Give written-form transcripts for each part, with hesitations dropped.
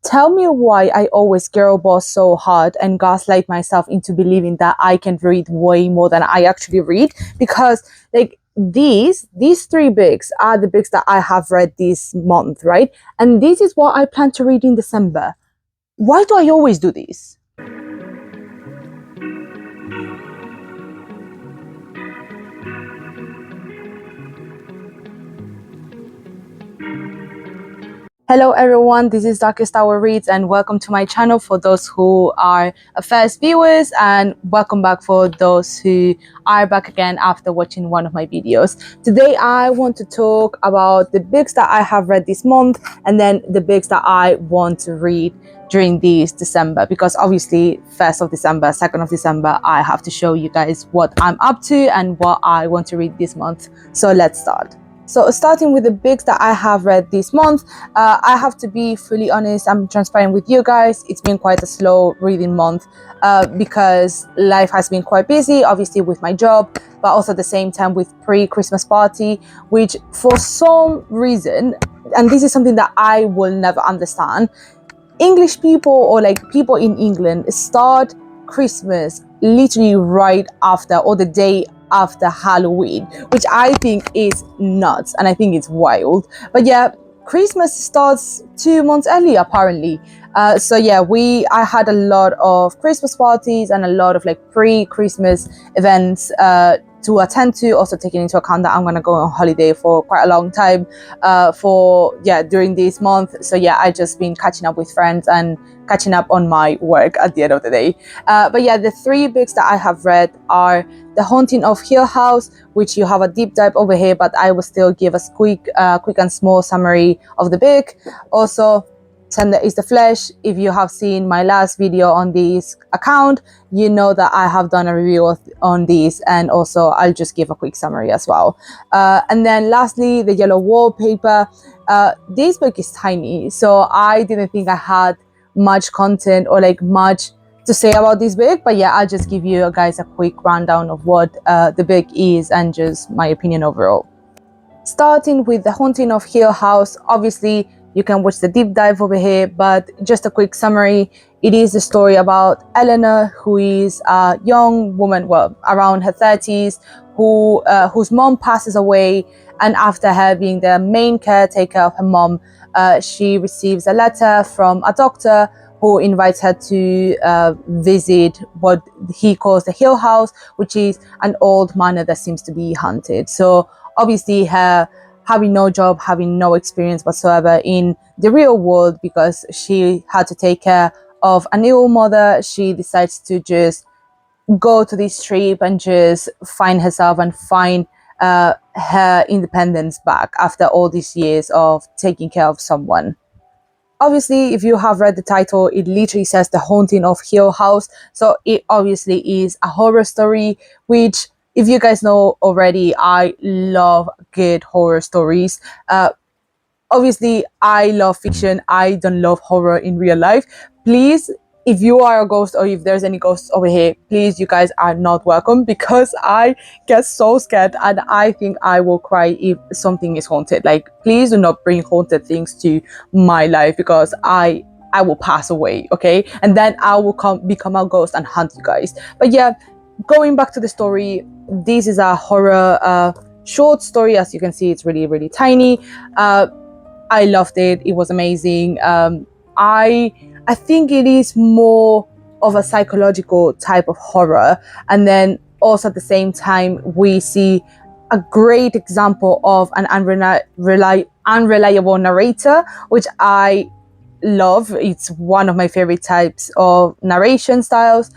tell me why I always girl boss so hard and gaslight myself into believing that I can read way more than I actually read. Because like these three books are the books that I have read this month, right? And this is what I plan to read in December. Why do I always do this? Hello everyone, this is Darkest Hour Reads and welcome to my channel for those who are first viewers, and welcome back for those who are back again after watching one of my videos. Today I want to talk about the books that I have read this month and then the books that I want to read during this December, because obviously 1st of December, 2nd of December, I have to show you guys what I'm up to and what I want to read this month. So let's start. So starting with the books that I have read this month, I have to be fully honest, I'm transparent with you guys. It's been quite a slow reading month because life has been quite busy, obviously with my job, but also at the same time with pre-Christmas party, which for some reason, and this is something that I will never understand, English people or like people in England start Christmas literally right after or the day after Halloween, which I think is nuts and I think it's wild. But yeah, Christmas starts 2 months early apparently. So yeah, I had a lot of Christmas parties and a lot of like pre-Christmas events to attend to, also taking into account that I'm gonna go on holiday for quite a long time during this month. So yeah, I just been catching up with friends and catching up on my work at the end of the day. But yeah, the three books that I have read are The Haunting of Hill House, which you have a deep dive over here, but I will still give a quick and small summary of the book. Also, Tender is the Flesh. If you have seen my last video on this account, you know that I have done a review on this, and also I'll just give a quick summary as well. And then lastly, The Yellow Wallpaper. This book is tiny, so I didn't think I had much content or like much to say about this book, but yeah, I'll just give you guys a quick rundown of what the book is and just my opinion overall. Starting with The Haunting of Hill House, obviously you can watch the deep dive over here, but just a quick summary. It is a story about Eleanor, who is a young woman, well, around her 30s, whose mom passes away, and after her being the main caretaker of her mom, she receives a letter from a doctor who invites her to visit what he calls the Hill House, which is an old manor that seems to be haunted. So obviously her having no job, having no experience whatsoever in the real world, because she had to take care of an ill mother, she decides to just go to this trip and just find herself and find her independence back after all these years of taking care of someone. Obviously, if you have read the title, it literally says The Haunting of Hill House. So it obviously is a horror story, which, if you guys know already, I love good horror stories. Obviously, I love fiction. I don't love horror in real life. Please, if you are a ghost or if there's any ghosts over here, please, you guys are not welcome, because I get so scared and I think I will cry if something is haunted. Like, please do not bring haunted things to my life, because I will pass away, okay? And then I will become a ghost and hunt you guys. But yeah, going back to the story, this is a horror short story. As you can see, it's really, really tiny. I loved it. It was amazing. I think it is more of a psychological type of horror. And then also at the same time, we see a great example of an unreliable narrator, which I love. It's one of my favorite types of narrator styles,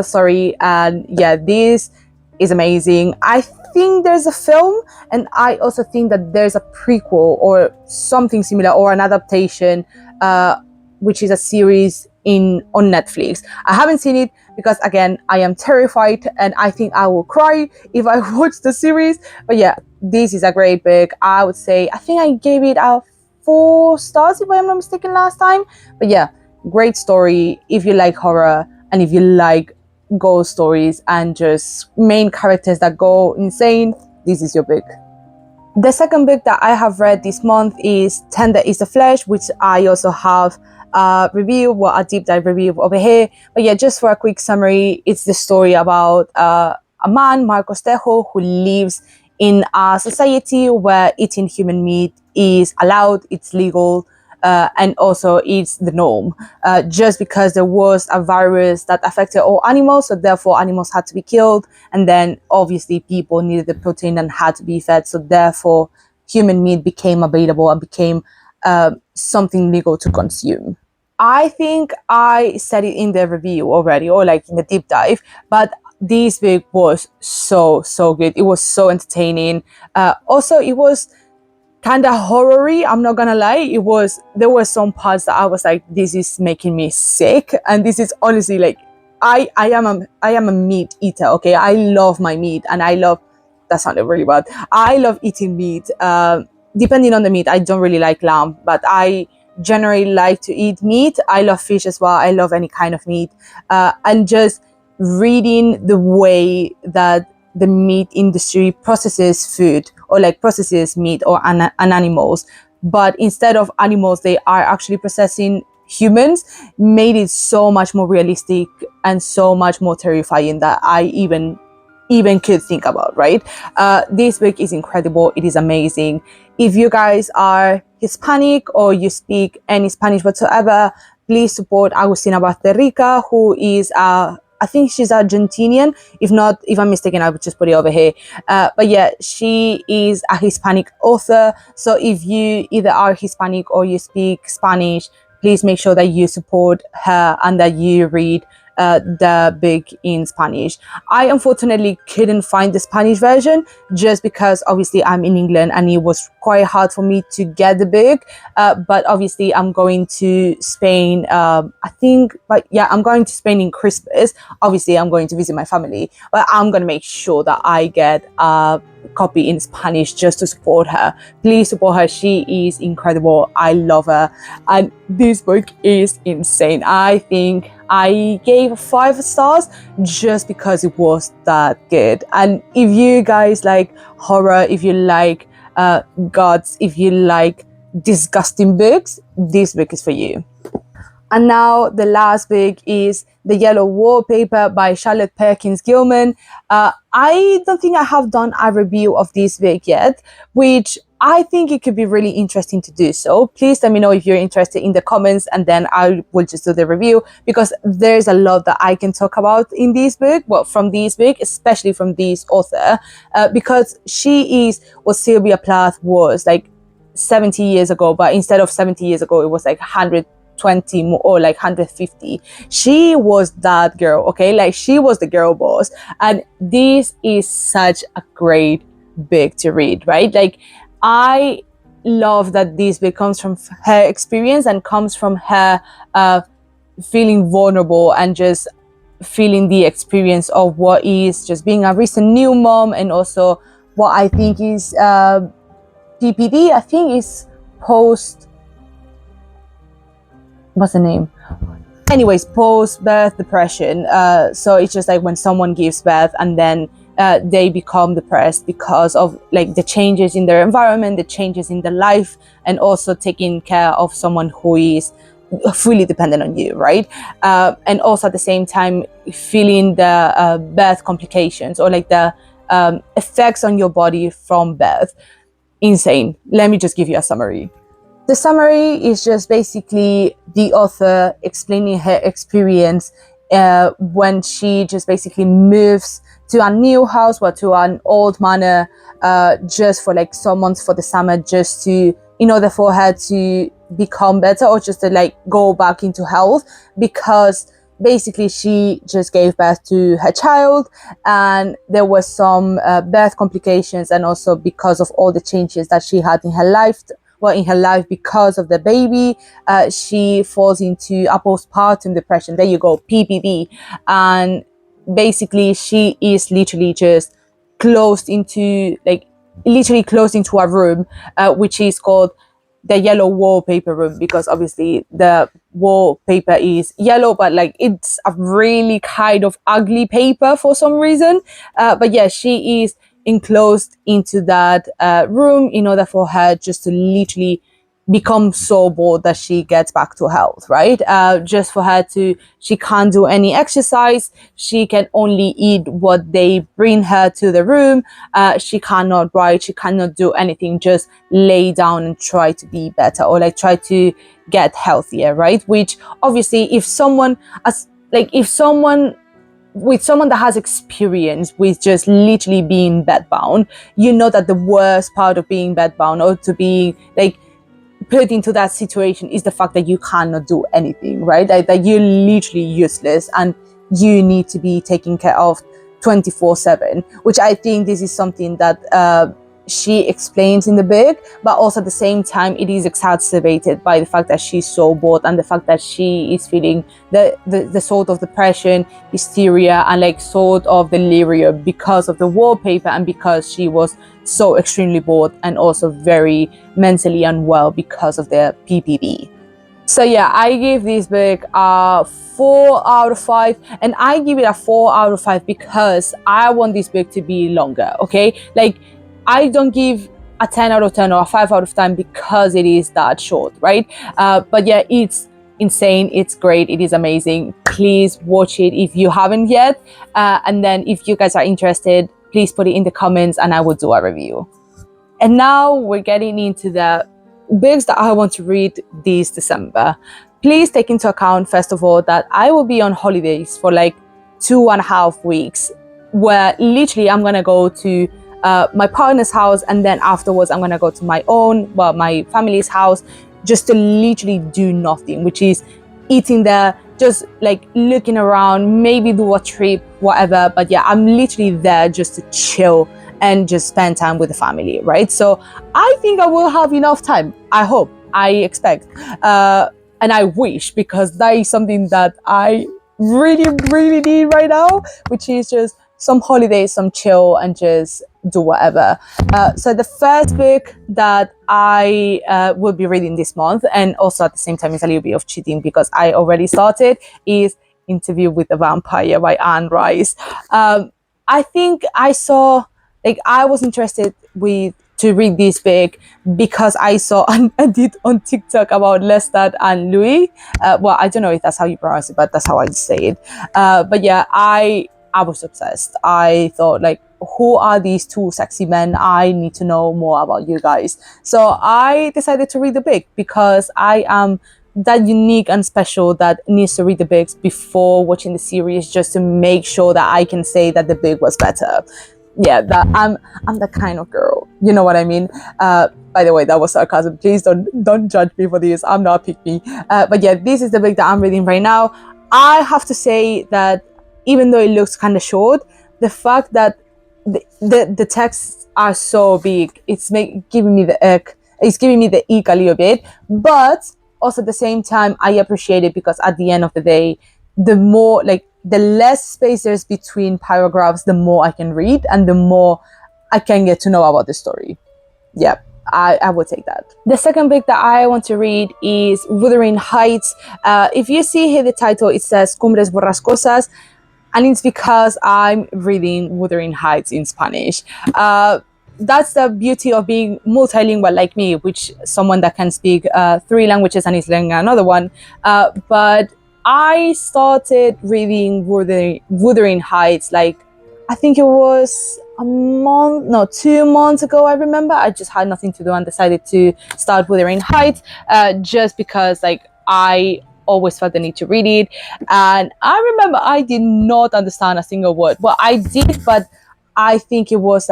sorry. And yeah, this is amazing. I think there's a film, and I also think that there's a prequel or something similar, or an adaptation, which is a series on Netflix. I haven't seen it because, again, I am terrified and I think I will cry if I watch the series. But yeah, this is a great book. I would say, I think I gave it a 4 stars if I'm not mistaken last time. But yeah, great story if you like horror and if you like ghost stories and just main characters that go insane. This is your book. The second book that I have read this month is Tender is the Flesh, which I also have a review, well, a deep dive review over here. But yeah, just for a quick summary, it's the story about a man, Marcos Tejo, who lives in a society where eating human meat is allowed, it's legal, and also it's the norm. Just because there was a virus that affected all animals, so therefore animals had to be killed, and then obviously people needed the protein and had to be fed, so therefore human meat became available and became something legal to consume. I think I said it in the review already, or like in the deep dive, but this book was so good. It was so entertaining. Also, it was kind of horror-y, I'm not gonna lie. There were some parts that I was like, this is making me sick, and this is honestly like, I am a meat eater, okay? I love my meat, and that sounded really bad. I love eating meat. Depending on the meat, I don't really like lamb, but I generally like to eat meat. I love fish as well. I love any kind of meat. And just reading the way that the meat industry processes food, or like processes meat or animals, but instead of animals they are actually processing humans, made it so much more realistic and so much more terrifying that I even could think about, right? This book is incredible. It is amazing. If you guys are Hispanic or you speak any Spanish whatsoever, please support Agustina Bazterrica, who is I think she's Argentinian. If not, if I'm mistaken, I would just put it over here. But yeah, she is a Hispanic author. So if you either are Hispanic or you speak Spanish, please make sure that you support her and that you read the book in Spanish. I unfortunately couldn't find the Spanish version just because obviously I'm in England and it was quite hard for me to get the book. But obviously I'm going to Spain, I'm going to Spain in Christmas. Obviously I'm going to visit my family, but I'm going to make sure that I get a copy in Spanish just to support her. Please support her. She is incredible. I love her. And this book is insane. I think I gave 5 stars just because it was that good. And if you guys like horror, if you like gods, if you like disgusting books, this book is for you. And now the last book is The Yellow Wallpaper by Charlotte Perkins Gilman. I don't think I have done a review of this book yet, which I think it could be really interesting to do so. Please let me know if you're interested in the comments, and then I will just do the review, because there's a lot that I can talk about in this book, well, from this book, especially from this author, because she is what Sylvia Plath was like 70 years ago, but instead of 70 years ago, it was like 120 more, or like 150. She was that girl, okay? Like, she was the girl boss. And this is such a great book to read, right? Like, I love that this book comes from her experience and comes from her feeling vulnerable and just feeling the experience of what is just being a recent new mom, and also what I think is PPD. I think is post, what's the name? Anyways, post-birth depression. So it's just like when someone gives birth and then they become depressed because of like the changes in their environment, the changes in their life, and also taking care of someone who is fully dependent on you, right? And also at the same time feeling the birth complications, or like the effects on your body from birth. Insane. Let me just give you a summary. The summary is just basically the author explaining her experience when she just basically moves to a new house, or to an old manor, just for like some months for the summer, just to, in order for her to become better, or just to like go back into health, because basically she just gave birth to her child, and there was some birth complications, and also because of all the changes that she had in her life, because of the baby, she falls into a postpartum depression. There you go, PPD. And basically she is literally just closed into a room, which is called the yellow wallpaper room, because obviously the wallpaper is yellow, but like it's a really kind of ugly paper for some reason. But yeah, she is enclosed into that room in order for her just to literally become so bored that she gets back to health, right? Just for her to, she can't do any exercise. She can only eat what they bring her to the room. She cannot write. She cannot do anything. Just lay down and try to be better, or like try to get healthier, right? Which obviously, if someone with someone that has experience with just literally being bedbound, you know that the worst part of being bedbound, or to be like put into that situation, is the fact that you cannot do anything, right? That you're literally useless and you need to be taken care of 24/7, which I think this is something that she explains in the book, but also at the same time it is exacerbated by the fact that she's so bored, and the fact that she is feeling the sort of depression, hysteria, and like sort of delirium because of the wallpaper, and because she was so extremely bored and also very mentally unwell because of the PPD. So yeah, I give this book a 4 out of 5, and I give it a 4 out of 5 because I want this book to be longer, okay? Like, I don't give a 10 out of 10 or a 5 out of 10 because it is that short, right? But yeah, it's insane, it's great, it is amazing. Please watch it if you haven't yet, and then if you guys are interested, please put it in the comments and I will do a review. And now we're getting into the books that I want to read this December. Please take into account, first of all, that I will be on holidays for like 2.5 weeks, where literally I'm gonna go to my partner's house, and then afterwards I'm gonna go to my family's house, just to literally do nothing, which is eating there, just like looking around, maybe do a trip, whatever. But yeah, I'm literally there just to chill and just spend time with the family, right? So I think I will have enough time. I hope, I expect, and I wish, because that is something that I really, really need right now, which is just some holidays, some chill, and just do whatever. So the first book that I will be reading this month, and also at the same time it's a little bit of cheating because I already started, is Interview with the Vampire by Anne Rice. I think I was interested to read this book because I saw an edit on TikTok about Lestat and Louis. Well, I don't know if that's how you pronounce it, but that's how I say it. But yeah, I was obsessed. I thought, like, who are these two sexy men? I need to know more about you guys. So I decided to read the book because I am that unique and special that needs to read the books before watching the series, just to make sure that I can say that the book was better. Yeah, that I'm that kind of girl. You know what I mean? By the way, that was sarcasm. Please don't judge me for this. I'm not a pick me. But yeah, this is the book that I'm reading right now. I have to say that even though it looks kind of short, the fact that the texts are so big, it's giving me the ick. It's giving me the ick a little bit, but also at the same time, I appreciate it because at the end of the day, the less space there's between paragraphs, the more I can read and the more I can get to know about the story. Yeah, I would take that. The second book that I want to read is Wuthering Heights. If you see here the title, it says Cumbres Borrascosas, and it's because I'm reading Wuthering Heights in Spanish. That's the beauty of being multilingual like me, which someone that can speak 3 languages and is learning another one. But I started reading Wuthering Heights, like, I think it was 2 months ago. I remember I just had nothing to do and decided to start Wuthering Heights, just because like I always felt the need to read it. And I remember I did not understand a single word. Well, I did, but I think it was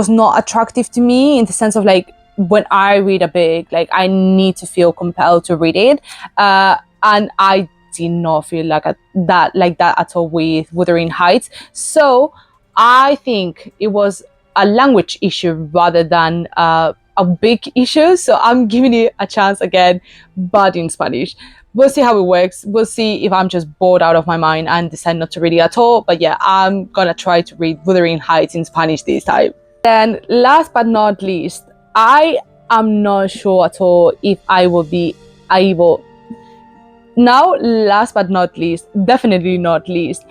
not attractive to me, in the sense of like, when I read a book, like, I need to feel compelled to read it, and I did not feel like that at all with Wuthering Heights. So I think it was a language issue rather than a big issue. So I'm giving it a chance again, but in Spanish. We'll see how it works. We'll see if I'm just bored out of my mind and decide not to read it at all. But yeah, I'm gonna try to read Wuthering Heights in Spanish this time. Then last but not least, I am not sure at all if I will be able. Now, last but not least, definitely not least,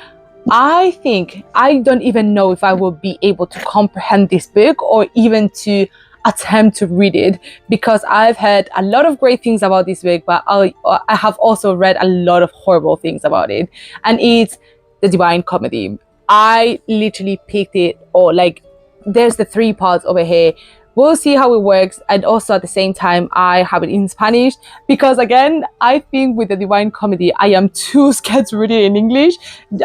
I think I don't even know if I will be able to comprehend this book or even to attempt to read it, because I've heard a lot of great things about this book, but I have also read a lot of horrible things about it. And it's The Divine Comedy. I literally picked it, or like, there's the three parts over here. We'll see how it works. And also at the same time, I have it in Spanish, because again, I think with The Divine Comedy, I am too scared to read it in English.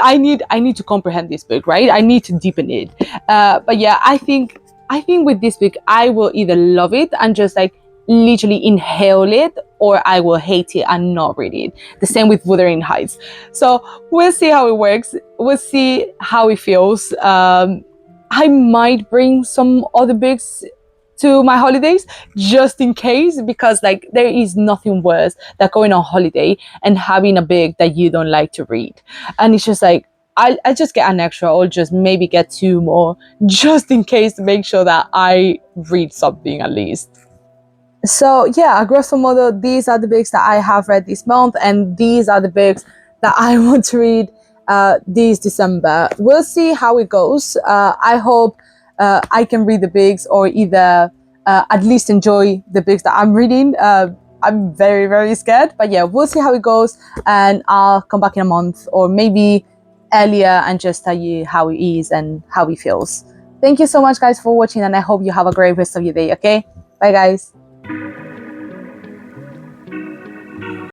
I need to comprehend this book, right? I need to deepen it. But yeah, I think with this book, I will either love it and just like literally inhale it, or I will hate it and not read it. The same with Wuthering Heights. So we'll see how it works. We'll see how it feels. I might bring some other books to my holidays just in case, because like there is nothing worse than going on holiday and having a book that you don't like to read. And it's just like, I just get an extra, or just maybe get two more just in case, to make sure that I read something at least. So yeah, grosso modo, these are the books that I have read this month, and these are the books that I want to read this December. We'll see how it goes. I hope I can read the books, or either at least enjoy the books that I'm reading. I'm very, very scared, but yeah, we'll see how it goes, and I'll come back in a month or maybe earlier and just tell you how it is and how it feels. Thank you so much, guys, for watching, and I hope you have a great rest of your day. Okay, bye, guys.